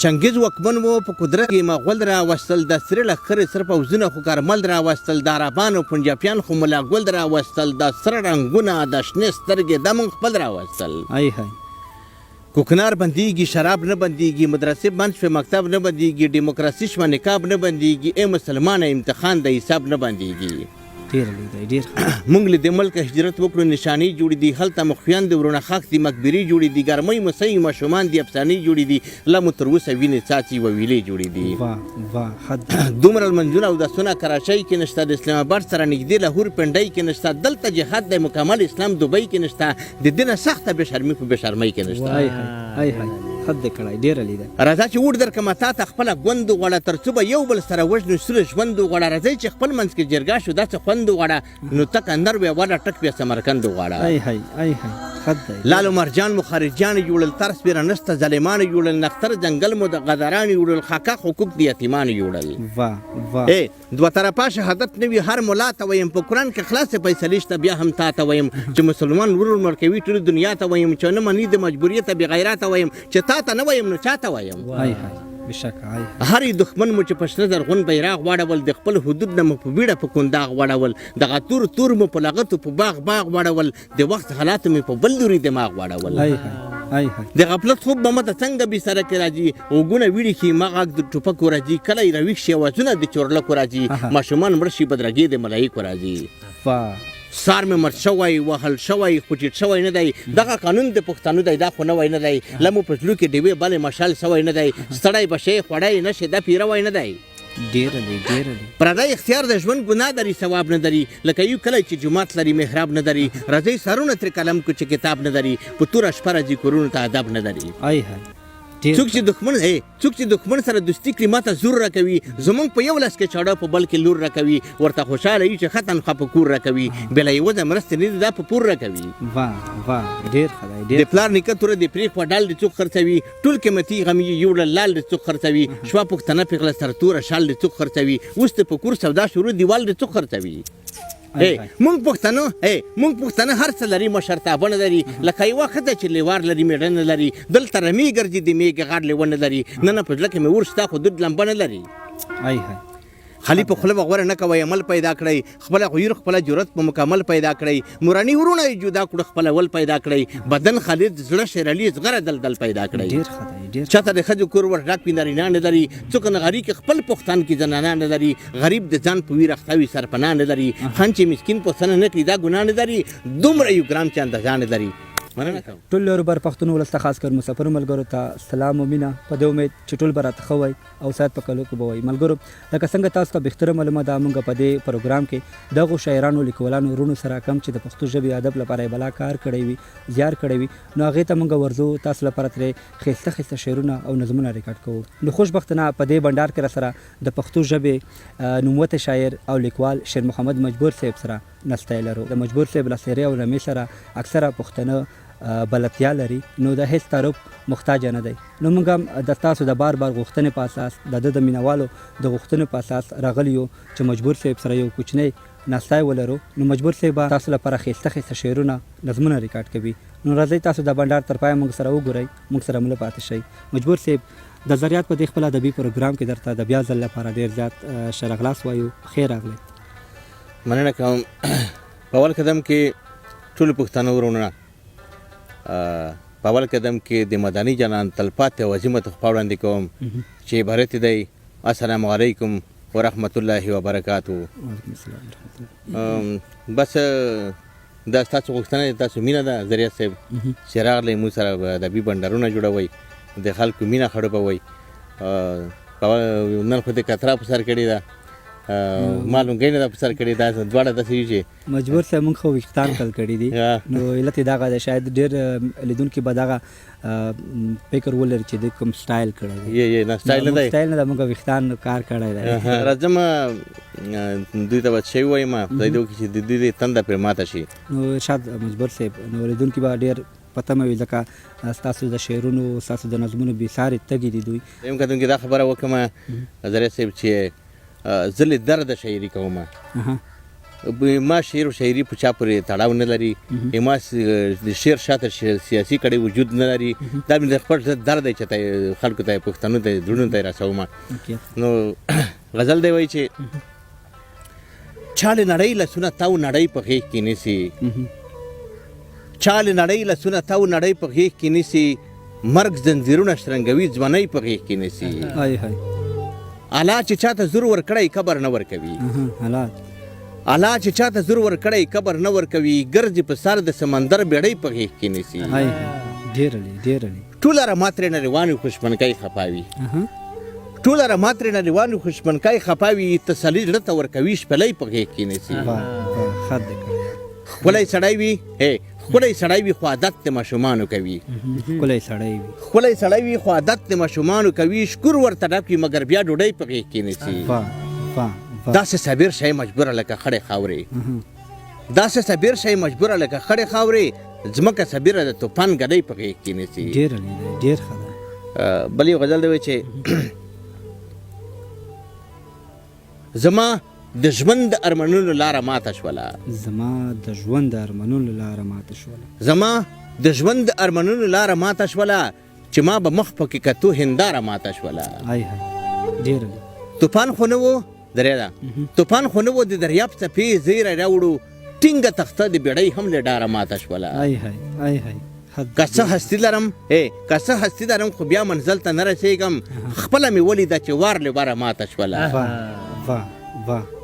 چنګیز واکمن و په قدرت کې مغول راوستل د سره لښکرې سره پوځونه خو کارمل راوستل د عربان او پنجابیان خو ملا ګل راوستل د سره رنګونه د شنې سترګې د موږ خپل راوستل کوکنار بندیږي شراب نه بندیږي مدرسې بند شوې مکتب نه بندیږي ډیموکراسي شوه نقاب نه بندیږي ای مسلمانه امتحان د حساب نه بندیږي موږ له دې ملکه هجرت وکړو نشانې جوړې دي هلته مو خویندې ورونه ښخ دي مقبرې جوړې دي ګرمۍ مسۍ ماشومان دي افسانې جوړې دي لا مو تر اوسه وینې څاڅي و ویلې جوړې دي دومره لمنځونه او داسونه کراچۍ کې نشته د اسلام آباد سره نږدې لاهور پنډۍ کې نشته دلته جهاد دی مکمل اسلام دوبۍ کې نشته د دې نه سخته بېشرمي په بېشرمۍ کې نشته حد دې کړی ډېره لیده راځه چې وډ درکړمه تا ته خپله ګوند وغواړه تر څو به یو بل سره وژنو سره ژوند وغواړه راځئ چې خپل منځ کې جرګه شو داسې خوند وغواړه نو تک اندر وې وله ټک بیا سمرقند وغواړه لالو مرجان مو خارجیان جوړل ترس بیره نشته ظالمان جوړل نختر ځنګل مو د غداران جوړل خاکه حقوق د یتیمان جوړل دوه طرفه شهادت نه وي هر ملا ته ویم په قرآن کې خلاصې فیصلې شته بیا هم تا ته ویم چې مسلمان ورور مړ کوي ټولې دنیا ته ویم چې نه مني د مجبوریته بېغیرته ویم چې تا ته نه ویم نو چا ته ویم هر دښمن مو چې په شنه زرغون بیراغ واړول د خپل حدود نه مو په بیړه په کنداغ واړول دغه تور مو په لغتو په باغ واړول د وخت حالاتو مې په بل لوري دماغ واړول د غفلت خوب به مته څنګه بېسره کې راځي اوږونه ویړي کې ما غږ د ټوپکو راځي کله یې راویښ شي اوازونه د چورلکو راځي ماشومان مړه شي بدرګې د ملایکو راځي سار مې مرد شوی وهل شوی خو ټیټ شوی نه دی دغه قانون د پښتنو دی دا خو نوی نه دی له مو په زړو کې ډیوې بلې مشال شوی نه دی ستړی به شی خوړی نه شي دا پیروی نه دی پردی اختیار د ژوند ګناه لري ثواب نه لري لکه یو کلی چې جومات لري محراب نه لري راځئ سرونه ترې قلم کړو چې کتاب نه لري په توره شپه راځي کورونو ته ادب نه لري څوک چې دښمن سره دوستي کړي ماته زور راکوي زموږ په یو لاس کې چاړه په بل کې لور راکوي ورته خوشحاله وي چې ختن خوا په کور راکوي بېله یوازې مرستې نه دي دا په پور راکوي د پلار نیکه توره د پرېښوه ډال د څوک خرڅوي ټول قیمتي غم یې یوړل لال د څوک خرڅوي شوه پښتنه پېغله سرتوره شال د څوک خرڅوي اوس د په کور سودا شروع دیوال د څوک خرڅوي مونږ پښتانه هر څه لري مشرتابه نه لري لکه یوه ښځه چې لیوار لري میړه نه لري دلته رمې ګرځي د میږې غاړ لیوه نه لري نه په زړه کې مې ور شته خو دود لمبه نه لري خالي په خوله به غوره نه کوئ عمل پیدا کړئ خپله غویر خپله جرت په مکمل پیدا کړئ موراني ورونه یې جدا کړو خپله ول پیدا کړئ بدن خالد زړه شیرعلي زغره دلدل پیدا کړئ چاته د ښځو کور ور ډاک وي نارینه نه لري څوک نغري کې خپل پښتان کې زنانه نه لري غریب د ځان په ویر اخته وي سرپناه نه لري خان چې مسکین پوښتنه نه کړي دا ګناه نه لري دومره یو ګرام چې اندازه نه لري ټول لوربر پښتون ولس ته خاص کر مسافر ملګرو ته سلام او مینه په دې امید چې ټول به راته ښه وای او ساعت په کلو کې به وای ملګرو لکه څنګه تاسو ته بهتره معلومه ده موږ په دې پروګرام کې دغو شاعرانو لیکوالانو ورونو سره کم چې د پښتو ژبې ادب لپاره یې بلا کار کړی وي زیار کړی وي نو هغې ته موږ ورځو تاسو لپاره ترې ښایسته شعرونه او نظمونه ریکارډ کوو نو خوشبختانه په دې بنډار کې راسره د پښتو ژبې نوموته شاعر او لیکوال شیر محمد مجبور صاحب سره نستی لرو د مجبور صاحب له څېرې او رمې سره اکثره پښتانه بلدتیا لري نو د هیڅ تعارف محتاج نه دی نو موږ هم د تاسو د بار غوښتنې په اساس د مینوالو د غوښتنو په اساس راغلی یو چې مجبور صاحب سره یو کوچنی نستی ولرو نو مجبور صاحب تاسو لپاره ښایسته شعرونه نظمونه ریکارډ کوي نو راځئ تاسو د بنډار تر پایه موږ سره وګورئ موږ سره مله پاتې شئ مجبور صاحب د ذریعت په دې خپل ادبي پروګرام کې درته د بیا ځل لپاره ډېر زیات ښه راغلاست وایو خیر راغلی مننه کوم په اول قدم کې ټولو پښتانه ورونه په اول قدم کې د مدني جنان تلپاتې وظیمه ته خوا وړاندې کوم چې عبارت دی السلام علیکم ورحمت الله وبرکاتو بس دا ستاسو غوښتنه تاسو مینه ده ذریعت صاحب چې راغلی موږ سره ادبي بنډارونه جوړوئ د خلکو مینه خړوبوئ نن خو د کترا په سر کړې ده معلوم نه ده په سر کړې دا دواړه داسې چې مجبور صاحب موږ خو ویښتان کل کړي دي نو علت یې دغه ده شاید ډېر لیدونکي به دغه فکر ولري چې د کوم سټایل کړی دی نه سټایل نه دی سټایل نه ده موږ ویښتان کار کړی دی راځم دوی ته به شی ووایم خدای دې وکړي چې د دوی تنده پرې ماته شي نو ارشاد مجبور صاحب نو لیدونکي به ډېر پته مې وي ځکه ستاسو د شعرونو ستاسو د نظمونو بېسارې تږي دي دوی دویم کتونکي دا خبره وکړمه ذریعت صاحب چې زه له درده شاعري کوم ما شعر و شاعري په چا پورې تړاو نه لري، ما د شعر شاته سیاسي کړی وجود نه لري. دا مې د خپل درد دی چې خلکو ته پښتنو ته زړونو ته یې رسوم. نو غزل دی وایي چې چاله نړۍ لسونه تاو نړۍ په غېږ کې نیسي، چاله نړۍ لسونه تاو نړۍ په غېږ کې نیسي، مرګ زنځیرونه شرنګوي ځوانۍ په غېږ کې نیسي. الا چې چاته زور ورکړی قبر نه ورکوي، الا چې چاته زور ورکړی قبر نه ورکوي، ګرځي په سر د سمندر بیړۍ په غېږ کې نیسي. ټوله رما ترېنه رواني خوشبنکۍ خپاوي، ټوله رما ترېنه رواني خوشبنکۍ خپاوي، تسلي زړه ته ورکوي شپلۍ په غېږ کې نیسي. ښکلی سړی وي ښکلی سړی وي خو عادت د ماشومانو کوي، ښکلی سړی وي خو عادت د ماشومانو کوي، شکور ورته ډک وي مګر بیا ډوډۍ په غېږ کې نیسي. داسې صابر شی مجبوره لکه خړې خاورې، داسې صابر شی مجبوره لکه خړې خاورې، ځمکه صابره د توپان ګډۍ په غېږ کې نیسي. بل یو غزل دی وایي چې زما د ژوند د ارمانونو لاره ماته شوله، زما د ژوند د ارمانونو لاره ماته شوله، زما د ژوند د ارمانونو لاره ماته شوله، چې ما به مخ پکې کتو هنداره ماته شوله. توپان خو نه و درې ده، توپان خو نه و د دریاب څپې زیری راوړو، ټینګه تخته د بیړۍ هم له ډاره ماته شوله. که څه هستي لرم که څه هستي لرم خو بیا منزل ته نه رسېږم، خپله مې ولیده چې وار له واره ماته شوله.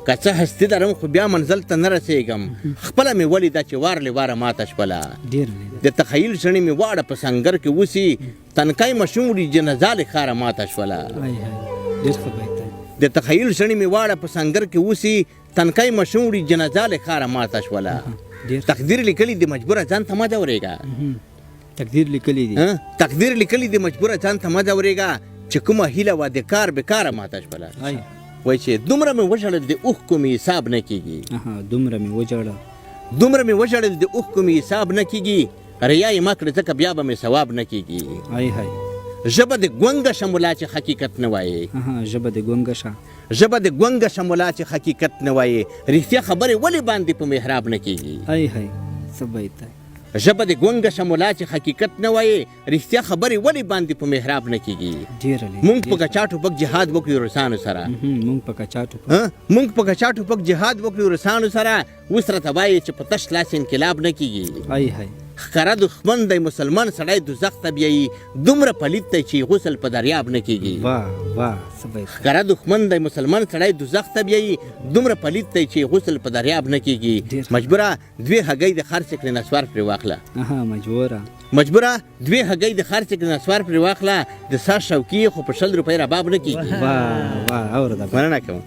که څه هستي لرم خو بیا منزل ته نه رسېږم، خپله مې ولیده چې وار له واره ماته شوله. د تخیل شڼې مې واړه په سنګر کې وسي، تنکی مشوم وړي جنازه له ښاره ماته شوله. د تخیل شڼې مې واړه په سنګر کې وسي، تنکی مشوم وړي جنازه له ښاره ماته شوله. تقدیر لیکلی د مجبوره ځان ته مه ځورېږه، تقدیر لیکلی دی، تقدیر لیکلی د مجبوره ځان ته مه ځورېږه، چې کومه هیله وه د کار بېکاره ماته شوله. وایي چې دومره مې وژړل د اوښکو مې حساب نه کېږي، دومره مې وژړل، دومره مې وژړل د اوښکو مې حساب نه کېږي، ریا یې ما کړې ځکه بیا به مې ثواب نه کېږي. ژبه د ګونګه شه ملا چې حقیقت نه وایي، ژبه د ګونګه شه، ژبه د ګونګه شه ملا چې حقیقت نه وایي، رښتیا خبرې ولې باندې په محراب نه کېږي. څه بیت دی. ژبه د ګونګه شه ملا چې حقیقت نه وایي، رښتیا خبرې ولې باندې په محراب نه کېږي. مونږ په کچا ټوپک جهاد وکړو روسانو سره، مونږ په کچا ټوپک جهاد وکړو روسانو سره، اوس راته وایي چې په تش لاس انقلاب نه کېږي. ښکاره دښمن دی مسلمان سړی دوزخ ته بیایي، دومره پلیت دی چې غسل په دریاب نه کېږي. ښکاره دښمن دی مسلمان سړی دوزخ ته بیایي، دومره پلیت دی چې غسل په دریاب نه کېږي. مجبوره دوې هګۍ د خرڅ کړې نسوار پرې واخله، مجبوره دوې هګۍ د خرڅ کړې نسوار پرې واخله، د سا شوکي خو په 100 روپۍ رباب نه کېږي. مننه کوم.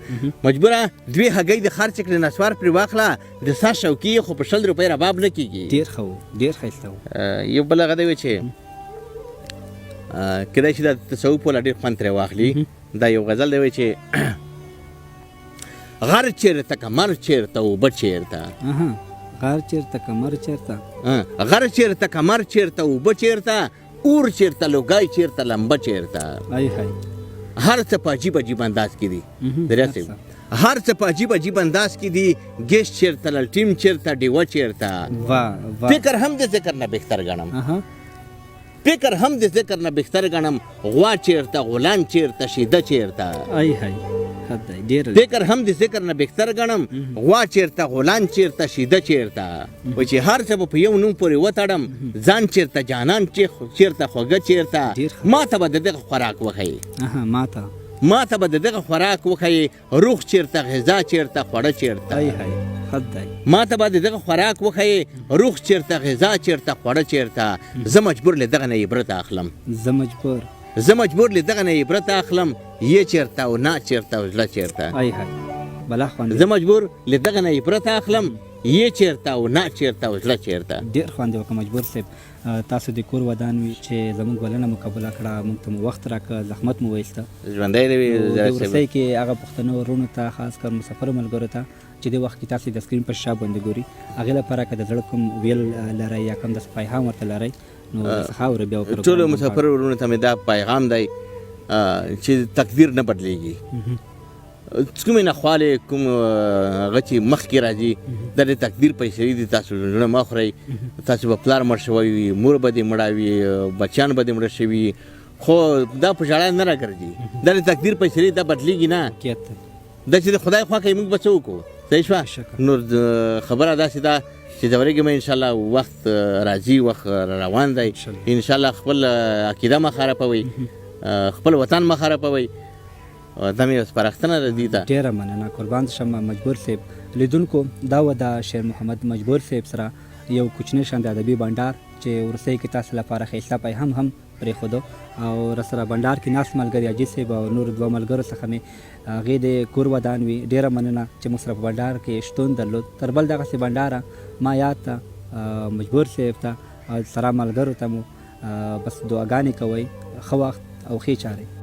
مجبوره دوې هګۍ د خرڅ کړې نسوار پرې واخله، د سا شوکي خو په 100 روپۍ رباب نه کېږي. یو بل هغه دی وایي چې کیدای شي دا تصوف والا ډېر خوند ترې واخلي. دا یو غزل دی وایي چې غر چېرته کمر چېرته اوبه چېرته، غر چېرته کمر چېرته، غر چېرته کمر چېرته اوبه چېرته، اور چېرته لوګی چېرته لمبه چېرته. هر څه په عجیب عجیب انداز کې دي، هر څه په عجیب عجیب انداز کې دي، ګیس چېرته للټیم چېرته ډیوه چېرته. فکر هم د ذکر نه بهتر ګڼم، فکر هم د ذکر نه بهتر ګڼم، غوا چېرته غلام چېرته شیده چېرته. فکر هم د ذکر نه بهتر ګڼم، غوا چېرته غلام چېرته شیده چېرته. وایي چې هر څه به په یو نوم پورې وتړم، ځان چېرته جانان چېرته خوږه چېرته. ما ته به د دغه خوراک وښیي، ما ته به د دغه خوراک وښیي، روغ چېرته غذا چېرته خوړه چېرته. ما ته به د دغه خوراک وښیي، روغ چېرته غذا چېرته خوړه چېرته. زه مجبور له دغه نه عبرت اخلم، زه مجبور له دغه نه عبرت اخلم، یې چېرته او نه چېرته او زړه چېرته. زه مجبور له دغه نه عبرت اخلم، یې چېرته او نه چېرته او زړه چېرته. ډېر خوند وکړه مجبور صاحب، تاسو د کور ودان وي چې زموږ بلنه مو قبوله کړه، موږ ته مو وخت راکړه، زحمت مو وایسته. ژوندی دې وي. د وروستۍ کې هغه پښتنو وروڼو ته، خاص کر مسافرو ملګرو ته چې د وخت کې تاسو د سکرین په شا باندې ګوري، هغې لپاره که د زړه کوم ویل لرئ یا کوم داسې پیغام ورته لرئ نو څخه اورئ بیا. ټولو مسافرو وروڼو ته مې دا پیغام دی چې تقدیر نه بدلیږي، کومې ناخوالې کوم هغه چې مخکې راځي دا د تقدیر پیسې دي تاسو زړه مه خورئ تاسو به پلار مړ شوی وي مور به دې مړه وي بچیان به دې مړه شوي خو دا په ژړا نه راګرځي دا د تقدیر پیسې دي دا بدلېږي نه دا چې د خدای خوا کوي موږ به څه وکړو صحیح شوه نو خبره داسې ده چې ځورېږم انشاءالله وخت راځي وخت روان دی انشاءالله خپل عقیده مه خرابوئ خپل وطن مه خرابوئ دا مې سپارښتنه ده دې ته ډېره مننه قربان شم مجبور صاحب لیدونکو دا و د شیر محمد مجبور صاحب سره یو کوچنی شان د ادبي بنډار چې وروستۍ کې تاسو لپاره ښایسته پیغام هم پرېښودو او راسره بنډار کې ناست ملګري حاجي صاحب او نور دوه ملګرو څخه مې هغې د کور ودان وي ډېره مننه چې موږ سره په بنډار کې شتون درلود تر بل دغسې بنډاره ما یاد ته مجبور صاحب ته او سره ملګرو ته مو بس دعاګانې کوئ ښه وخت او ښې چارې